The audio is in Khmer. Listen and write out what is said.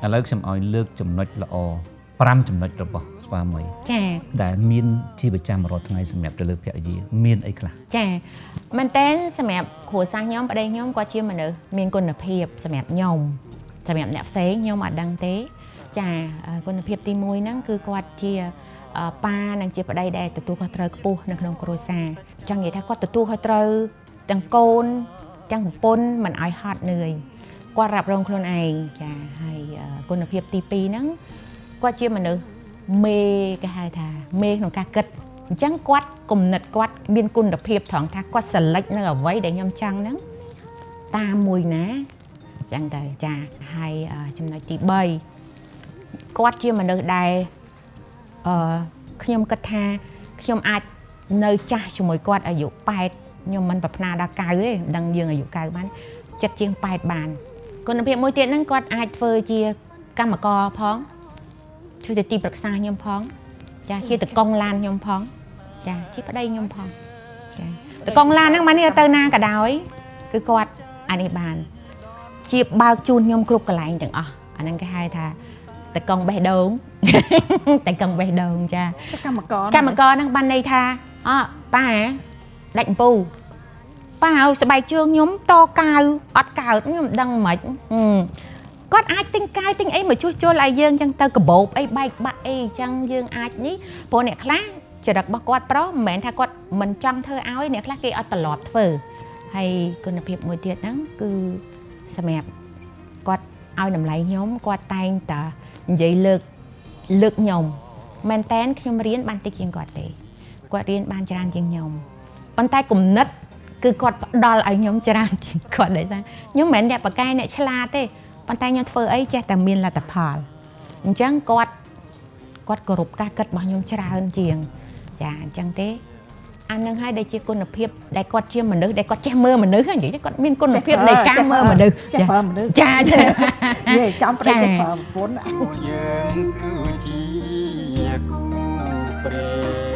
ឥឡូវខ្ញុំឲ្យលើកចំណុចល្អ5ចំណុចរបស់ស្វាមីចាដែលមានជាប្រចាំរាល់ថ្ងៃសម្រាប់ទៅលើភរិយាមានអីខ្លះចាមែនតើសម្រាប់គ្រួសារខ្ញុំប្តីខ្ញុំគាត់ជាមនុស្សមានគុណភាពសម្រាប់ខ្ញុំសម្រាប់អ្នកផ្សេងខ្ញុំអត់ដឹងទេចាគុណភាពទី1ហ្នឹងគឺគាត់ជាប៉ានិងជាប្តីដែលទទួលខុសត្រូវខ្ពស់នៅក្នុងគ្រួសារចង់និយាយថាគាត់ទទួលខុសត្រូវទាំងកូនទាំងប្រពន្ធមិនឲ្យហត់នឿយគាត់រ៉ាប់រងខ្លួនឯងចាហើយគុណភាពទី2ហ្នឹងគាត់ជាមនុស្សមេគេហៅថាមេក្នុងការគិតអញ្ចឹងគាត់គំនិតគាត់មានគុណភាពត្រង់ថាគាត់សិលិចនៅអ្វីដែលខ្ញុំចង់ហ្នឹងតាមមួយណាអញ្ចឹងទៅចាហើយចំណុចទី3គាត់ជាមនុស្សដែលខ្ញុំគិតថាខ្ញុំអាចនៅចាស់ជាមួយគាត់អាយុ8ខ្ញុំមិនប្រាថ្នាដល់90ទេមិនដឹងយើងអាយុ90បានចិត្តជាង8បានគុណភាពមួយទៀតហ្នឹងគាត់អាចធ្វើជាកម្មករផងជួយទៅទីប្រឹក្សាខ្ញុំផងចាជាតកង់ឡានខ្ញុំផងចាជាប្តីខ្ញុំផងចាតកង់ឡានហ្នឹងបានទៅណាក៏ដោយគឺគាត់អានេះបានជាបើកជូនខ្ញុំគ្រប់កន្លែងទាំងអស់អាហ្នឹងគេហៅថាតកង់បេះដូងតកង់បេះដូងចាកម្មករហ្នឹងបានន័យថាប៉ាដាច់អំពូប៉ាឲ្យស្បែកជើងខ្ញុំតកាវអត់កើតខ្ញុំមិនដឹងមិនគាត់អាចទិញកាយទិញអីមកជួសជុលឲ្យយើងចឹងទៅកបោបអីបែកបាក់អីចឹងយើងអាចនេះព្រោះអ្នកខ្លះចរិតរបស់គាត់ប្រុសមិនមែនថាគាត់មិនចង់ធ្វើឲ្យអ្នកខ្លះគេអត់ត្រឡប់ធ្វើហើយគុណភាពមួយទៀតហ្នឹងគឺសម្រាប់គាត់ឲ្យតម្លៃខ្ញុំគាត់តែងតែនិយាយលើកខ្ញុំមែនតែនខ្ញុំរៀនបានតិចជាងគាត់ទេគាត់រៀនបានច្រើនជាងខ្ញុំប៉ុន្តែគំនិតគឺគាត់ផ្ដល់ឲ្យខ្ញុំច្រើនជាងគាត់ដោយសារខ្ញុំមិនមែនអ្នកបកកាយអ្នកឆ្លាតទេប៉ុន្តែខ្ញុំធ្វើអីចេះតែមានលទ្ធផលអញ្ចឹងគាត់គោរពការគិតរបស់ខ្ញុំច្រើនជាងចាអញ្ចឹងទេអានឹងហើយដែលជាគុណភាពដែលគាត់ជាមនុស្សដែលគាត់ចេះមើលមនុស្សនិយាយគាត់មានគុណភាពនៃការមើលមនុស្សចេះមើលមនុស្សចានិយាយចំប្តីចេះប្រើប្រពន្ធយើងគឺជាគូព្រេ